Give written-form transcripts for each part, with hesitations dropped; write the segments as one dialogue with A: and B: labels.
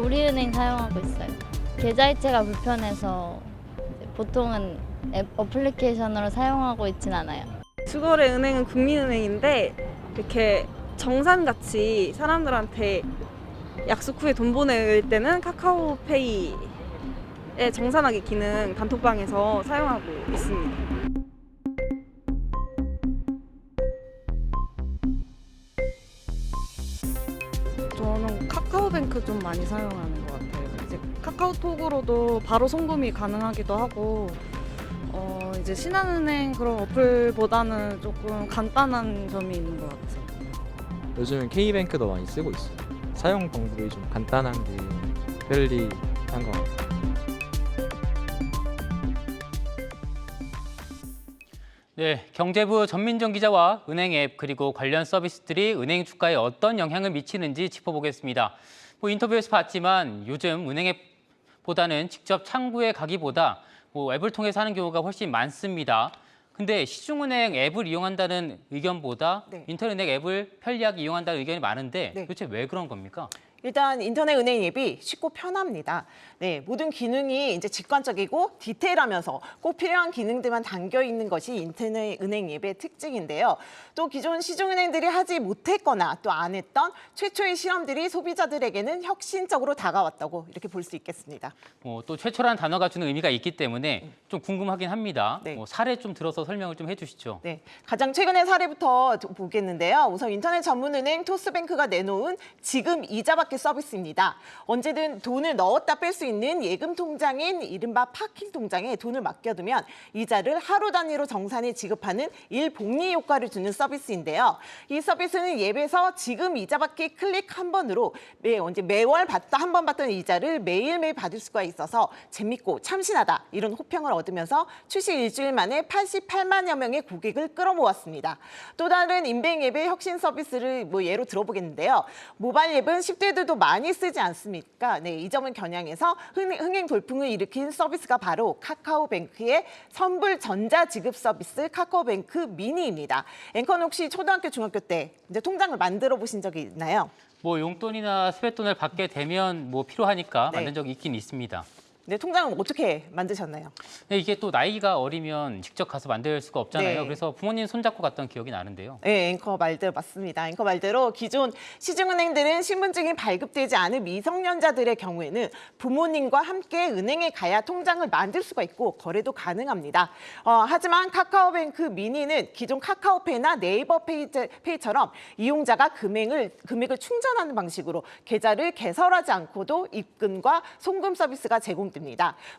A: 우리은행 사용하고 있어요. 계좌이체가 불편해서 보통은 어플리케이션으로 사용하고 있진 않아요.
B: 주거래 은행은 국민은행인데 이렇게 정산같이 사람들한테 약속 후에 돈 보낼 때는 카카오페이의 정산하기 기능 단톡방에서 사용하고 있습니다. 저는 카카오뱅크 좀 많이 사용하는 것 같아요. 이제 카카오톡으로도 바로 송금이 가능하기도 하고 이제 신한은행 그런 어플보다는 조금 간단한 점이 있는 것 같아요.
C: 요즘은 K뱅크도 많이 쓰고 있어요. 사용 방법이 좀 간단한 게 편리한 것 같아요.
D: 네, 경제부 전민정 기자와 은행 앱 그리고 관련 서비스들이 은행 주가에 어떤 영향을 미치는지 짚어보겠습니다. 인터뷰에서 봤지만 요즘 은행 앱보다는 직접 창구에 가기보다 앱을 통해서 하는 경우가 훨씬 많습니다. 근데 시중은행 앱을 이용한다는 의견보다 인터넷 앱을 편리하게 이용한다는 의견이 많은데 도대체 왜 그런 겁니까?
E: 일단 인터넷 은행 앱이 쉽고 편합니다. 네, 모든 기능이 이제 직관적이고 디테일하면서 꼭 필요한 기능들만 담겨 있는 것이 인터넷 은행 앱의 특징인데요. 또 기존 시중은행들이 하지 못했거나 또 안 했던 최초의 실험들이 소비자들에게는 혁신적으로 다가왔다고 이렇게 볼 수 있겠습니다.
D: 또 최초라는 단어가 주는 의미가 있기 때문에 좀 궁금하긴 합니다. 사례 좀 들어서 설명을 좀 해주시죠.
E: 네, 가장 최근의 사례부터 보겠는데요. 우선 인터넷 전문은행 토스뱅크가 내놓은 지금 이자받기 서비스입니다. 언제든 돈을 넣었다 뺄 수 있는 예금 통장인 이른바 파킹 통장에 돈을 맡겨두면 이자를 하루 단위로 정산해 지급하는 일복리 효과를 주는 서비스인데요. 이 서비스는 앱에서 지금 이자받기 클릭 한 번으로 매월 한 번 받던 이자를 매일매일 받을 수가 있어서 재밌고 참신하다 이런 호평을 얻으면서 출시 일주일 만에 88만여 명의 고객을 끌어모았습니다. 또 다른 인뱅 앱의 혁신 서비스를 예로 들어보겠는데요. 모바일 앱은 10대들도 많이 쓰지 않습니까? 네, 이 점을 겨냥해서 흥행 돌풍을 일으킨 서비스가 바로 카카오뱅크의 선불 전자지급 서비스 카카오뱅크 미니입니다. 앵커는 혹시 초등학교, 중학교 때 이제 통장을 만들어 보신 적이 있나요?
D: 용돈이나 세뱃돈을 받게 되면 필요하니까 만든 적이 있긴 있습니다.
E: 네, 통장을 어떻게 만드셨나요?
D: 네, 이게 또 나이가 어리면 직접 가서 만들 수가 없잖아요. 그래서 부모님 손잡고 갔던 기억이 나는데요.
E: 네, 앵커 말대로 맞습니다. 앵커 말대로 기존 시중은행들은 신분증이 발급되지 않은 미성년자들의 경우에는 부모님과 함께 은행에 가야 통장을 만들 수가 있고 거래도 가능합니다. 하지만 카카오뱅크 미니는 기존 카카오페이나 네이버 페이처럼 이용자가 금액을 충전하는 방식으로 계좌를 개설하지 않고도 입금과 송금 서비스가 제공됩니다.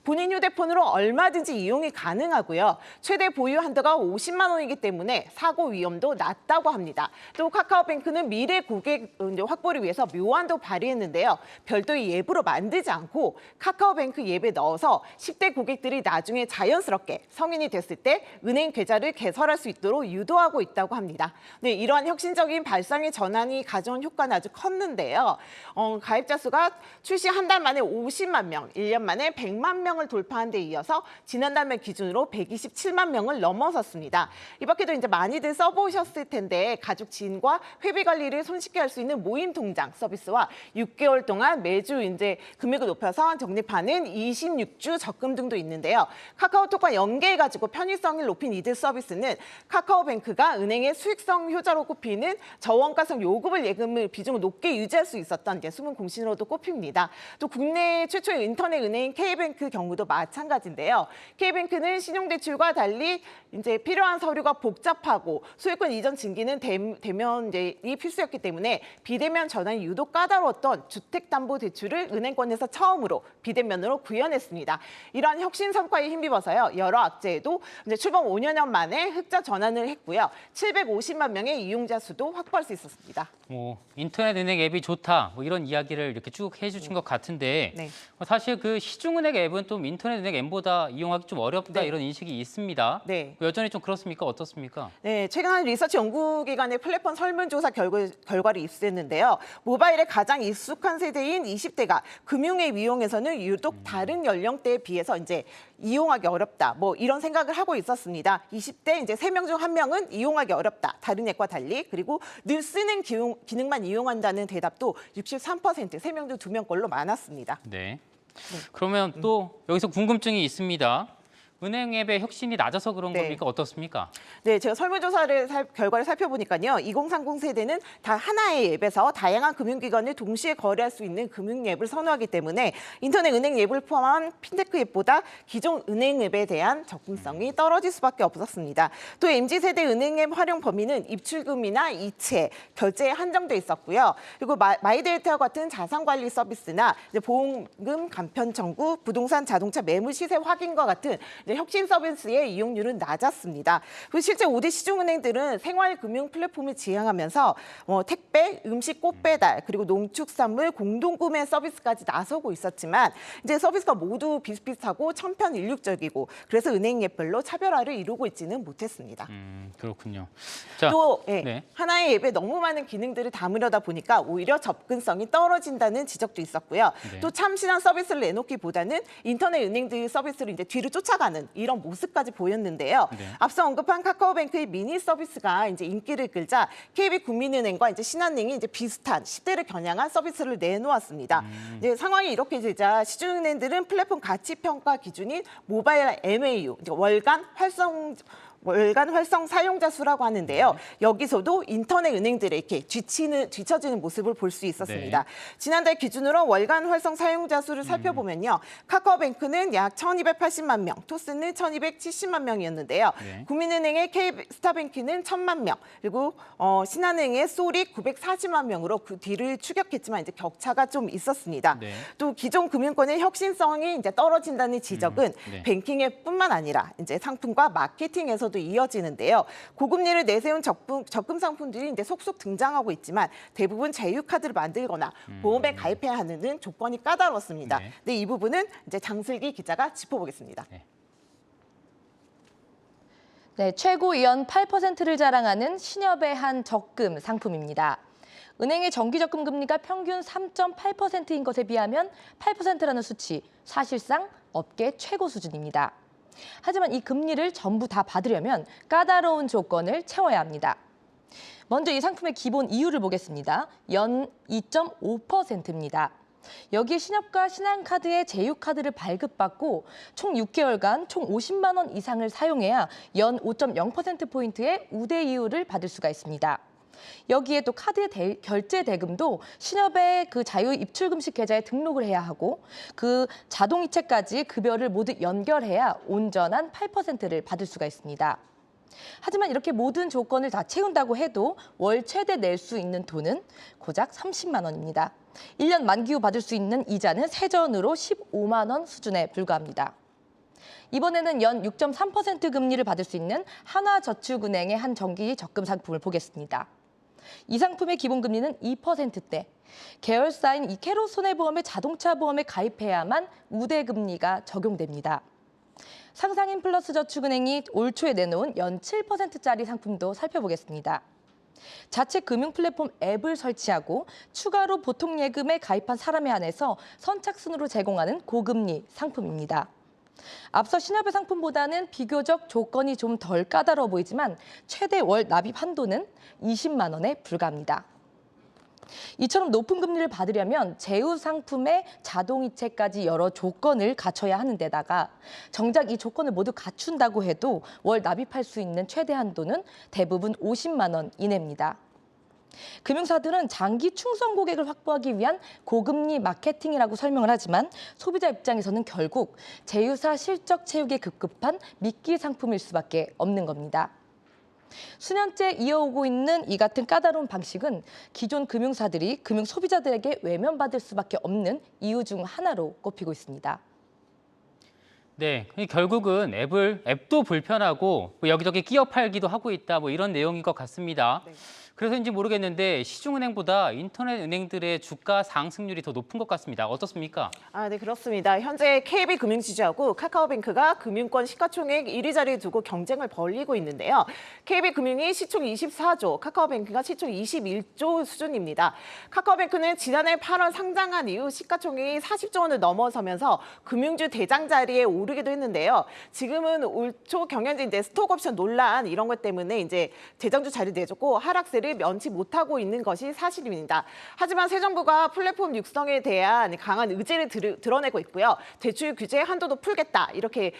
E: 본인 휴대폰으로 얼마든지 이용이 가능하고요. 최대 보유 한도가 50만 원이기 때문에 사고 위험도 낮다고 합니다. 또 카카오뱅크는 미래 고객 확보를 위해서 묘안도 발휘했는데요. 별도의 앱으로 만들지 않고 카카오뱅크 앱에 넣어서 10대 고객들이 나중에 자연스럽게 성인이 됐을 때 은행 계좌를 개설할 수 있도록 유도하고 있다고 합니다. 네, 이러한 혁신적인 발상의 전환이 가져온 효과는 아주 컸는데요. 가입자 수가 출시 한 달 만에 50만 명, 1년 만에 100만 명을 돌파한 데 이어서 지난달 말 기준으로 127만 명을 넘어섰습니다. 이 밖에도 이제 많이들 써보셨을 텐데 가족 지인과 회비 관리를 손쉽게 할 수 있는 모임 통장 서비스와 6개월 동안 매주 이제 금액을 높여서 적립하는 26주 적금 등도 있는데요. 카카오톡과 연계해가지고 편의성을 높인 이들 서비스는 카카오뱅크가 은행의 수익성 효자로 꼽히는 저원가성 요금을 예금을 비중을 높게 유지할 수 있었던 숨은 공신으로도 꼽힙니다. 또 국내 최초의 인터넷 은행 K뱅크 경우도 마찬가지인데요. K뱅크는 신용대출과 달리 이제 필요한 서류가 복잡하고 소유권 이전 증기는 대면이 필수였기 때문에 비대면 전환이 유독 까다로웠던 주택담보대출을 은행권에서 처음으로 비대면으로 구현했습니다. 이러한 혁신 성과에 힘입어서요. 여러 악재에도 이제 출범 5년 만에 흑자 전환을 했고요. 750만 명의 이용자 수도 확보할 수 있었습니다.
D: 인터넷 은행 앱이 좋다 이런 이야기를 이렇게 쭉 해주신 것 같은데 사실 그 시중은행 앱은 또 인터넷 은행 앱보다 이용하기 좀 어렵다
E: 네.
D: 이런 인식이 있습니다.
E: 네.
D: 여전히 좀 그렇습니까? 어떻습니까?
E: 네, 최근 한 리서치 연구기관의 플랫폼 설문조사 결과를 입수했는데요. 모바일에 가장 익숙한 세대인 20대가 금융앱 이용에서는 유독 다른 연령대에 비해서 이제 이용하기 어렵다. 뭐 이런 생각을 하고 있었습니다. 20대 이제 3명 중 1명은 이용하기 어렵다. 다른 앱과 달리. 그리고 늘 쓰는 기능만 이용한다는 대답도 63%, 3명 중 2명 걸로 많았습니다.
D: 네. 그러면 또 여기서 궁금증이 있습니다. 은행 앱의 혁신이 낮아서 그런
E: 네.
D: 겁니까? 어떻습니까?
E: 네, 제가 설문조사를 결과를 살펴보니까요. 2030 세대는 다 하나의 앱에서 다양한 금융기관을 동시에 거래할 수 있는 금융 앱을 선호하기 때문에 인터넷 은행 앱을 포함한 핀테크 앱보다 기존 은행 앱에 대한 접근성이 떨어질 수밖에 없었습니다. 또 MZ세대 은행 앱 활용 범위는 입출금이나 이체, 결제에 한정돼 있었고요. 그리고 마이데이터와 같은 자산관리 서비스나 이제 보험금 간편 청구, 부동산 자동차 매물 시세 확인과 같은 혁신 서비스의 이용률은 낮았습니다. 그리고 실제 5대 시중은행들은 생활금융 플랫폼을 지향하면서 택배, 음식 꽃배달, 그리고 농축산물 공동구매 서비스까지 나서고 있었지만 이제 서비스가 모두 비슷비슷하고 천편일률적이고 그래서 은행 앱별로 차별화를 이루고 있지는 못했습니다.
D: 그렇군요. 자,
E: 또
D: 네.
E: 하나의 앱에 너무 많은 기능들을 담으려다 보니까 오히려 접근성이 떨어진다는 지적도 있었고요.
D: 네.
E: 또 참신한 서비스를 내놓기보다는 인터넷 은행들 서비스를 이제 뒤로 쫓아가는 이런 모습까지 보였는데요.
D: 네.
E: 앞서 언급한 카카오뱅크의 미니 서비스가 이제 인기를 끌자 KB국민은행과 이제 신한은행이 이제 비슷한 시대를 겨냥한 서비스를 내놓았습니다. 이제 상황이 이렇게 되자 시중은행들은 플랫폼 가치 평가 기준인 모바일 MAU, 월간 활성 사용자 수라고 하는데요. 여기서도 인터넷 은행들의 이렇게 뒤처지는 모습을 볼 수 있었습니다.
D: 네.
E: 지난달 기준으로 월간 활성 사용자 수를 살펴보면요. 카카오뱅크는 약 1,280만 명, 토스는 1,270만 명이었는데요.
D: 네.
E: 국민은행의 K스타뱅크는 1,000만 명, 그리고 신한은행의 소리 940만 명으로 그 뒤를 추격했지만 이제 격차가 좀 있었습니다.
D: 네.
E: 또 기존 금융권의 혁신성이 이제 떨어진다는 지적은
D: 네.
E: 뱅킹앱뿐만 아니라 이제 상품과 마케팅에서도 이어지는데요. 고금리를 내세운 적금 상품들이 이제 속속 등장하고 있지만 대부분 제휴카드를 만들거나 보험에 가입해야 하는 조건이 까다롭습니다.
D: 네.
E: 근데 이 부분은 이제 장슬기 기자가 짚어보겠습니다.
F: 네, 최고 연 8%를 자랑하는 신협의 한 적금 상품입니다. 은행의 정기적금 금리가 평균 3.8%인 것에 비하면 8%라는 수치, 사실상 업계 최고 수준입니다. 하지만 이 금리를 전부 다 받으려면 까다로운 조건을 채워야 합니다. 먼저 이 상품의 기본 이율을 보겠습니다. 연 2.5%입니다. 여기에 신협과 신한카드의 제휴카드를 발급받고 총 6개월간 총 50만 원 이상을 사용해야 연 5.0%포인트의 우대 이율을 받을 수가 있습니다. 여기에 또 카드 결제 대금도 신협의 그 자유 입출금식 계좌에 등록을 해야 하고 그 자동 이체까지 급여를 모두 연결해야 온전한 8%를 받을 수가 있습니다. 하지만 이렇게 모든 조건을 다 채운다고 해도 월 최대 낼 수 있는 돈은 고작 30만 원입니다. 1년 만기 후 받을 수 있는 이자는 세전으로 15만 원 수준에 불과합니다. 이번에는 연 6.3% 금리를 받을 수 있는 하나저축은행의 한 정기 적금 상품을 보겠습니다. 이 상품의 기본 금리는 2%대, 계열사인 이케로 손해보험의 자동차 보험에 가입해야만 우대 금리가 적용됩니다. 상상인 플러스 저축은행이 올 초에 내놓은 연 7%짜리 상품도 살펴보겠습니다. 자체 금융 플랫폼 앱을 설치하고 추가로 보통 예금에 가입한 사람에 한해서 선착순으로 제공하는 고금리 상품입니다. 앞서 신협의 상품보다는 비교적 조건이 좀 덜 까다로워 보이지만 최대 월 납입 한도는 20만 원에 불과합니다. 이처럼 높은 금리를 받으려면 제휴 상품의 자동이체까지 여러 조건을 갖춰야 하는 데다가 정작 이 조건을 모두 갖춘다고 해도 월 납입할 수 있는 최대 한도는 대부분 50만 원 이내입니다. 금융사들은 장기 충성 고객을 확보하기 위한 고금리 마케팅이라고 설명을 하지만 소비자 입장에서는 결국 제휴사 실적 채우기에 급급한 미끼 상품일 수밖에 없는 겁니다. 수년째 이어오고 있는 이 같은 까다로운 방식은 기존 금융사들이 금융 소비자들에게 외면받을 수밖에 없는 이유 중 하나로 꼽히고 있습니다.
D: 네, 결국은 앱도 불편하고 여기저기 끼어 팔기도 하고 있다, 뭐 이런 내용인 것 같습니다.
E: 네.
D: 그래서인지 모르겠는데 시중은행보다 인터넷 은행들의 주가 상승률이 더 높은 것 같습니다. 어떻습니까?
E: 네, 그렇습니다. 현재 KB금융지주하고 카카오뱅크가 금융권 시가총액 1위 자리에 두고 경쟁을 벌이고 있는데요. KB금융이 시총 24조, 카카오뱅크가 시총 21조 수준입니다. 카카오뱅크는 지난해 8월 상장한 이후 시가총액이 40조 원을 넘어서면서 금융주 대장 자리에 오르기도 했는데요. 지금은 올 초 경연지 이제 스톡옵션 논란 이런 것 때문에 이제 대장주 자리 내줬고 하락세를 면치 못하고 있는 것이 사실입니다. 하지만 새 정부가 플랫폼 육성에 대한 강한 의지를 드러내고 있고요. 대출 규제 한도도 풀겠다 이렇게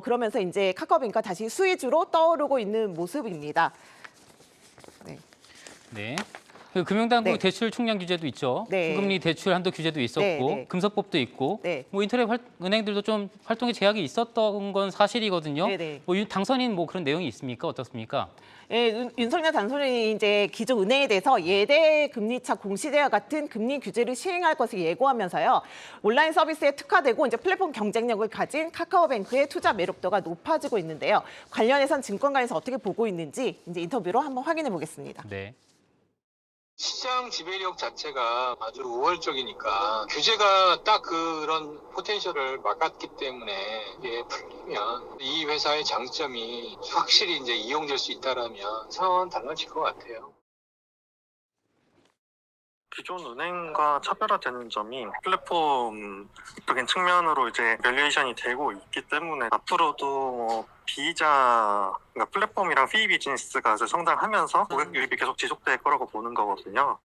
E: 그러면서 이제 카카오뱅크가 다시 수혜주로 떠오르고 있는 모습입니다.
D: 네. 그 금융당국
E: 네.
D: 대출 총량 규제도 있죠.
E: 네.
D: 중금리 대출 한도 규제도 있었고
E: 네.
D: 금속법도 있고
E: 네.
D: 뭐 인터넷 은행들도 좀 활동에 제약이 있었던 건 사실이거든요.
E: 네.
D: 뭐 당선인 뭐 그런 내용이 있습니까? 어떻습니까?
E: 예, 윤석열 당선인이 이제 기존 은행에 대해서 예대 금리차 공시제와 같은 금리 규제를 시행할 것을 예고하면서요. 온라인 서비스에 특화되고 이제 플랫폼 경쟁력을 가진 카카오뱅크의 투자 매력도가 높아지고 있는데요. 관련해선 증권가에서 어떻게 보고 있는지 이제 인터뷰로 한번 확인해 보겠습니다.
D: 네.
G: 시장 지배력 자체가 아주 우월적이니까 규제가 딱 그런 포텐셜을 막았기 때문에 이게 풀리면 이 회사의 장점이 확실히 이제 이용될 수 있다라면 상황은 달라질 것 같아요.
H: 기존 은행과 차별화되는 점이 플랫폼적인 측면으로 이제 밸류에이션이 되고 있기 때문에 앞으로도 그러니까 플랫폼이랑 fee 비즈니스가 이제 성장하면서 고객 유입이 계속 지속될 거라고 보는 거거든요.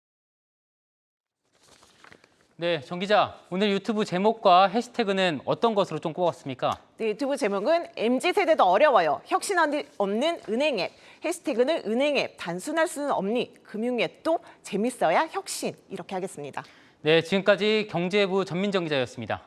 D: 네, 정 기자. 오늘 유튜브 제목과 해시태그는 어떤 것으로 좀 꼽았습니까?
E: 네, 유튜브 제목은 MZ세대도 어려워요. 혁신 없는 은행 앱. 해시태그는 은행 앱. 단순할 수는 없니. 금융 앱도 재밌어야 혁신. 이렇게 하겠습니다.
D: 네, 지금까지 경제부 전민정 기자였습니다.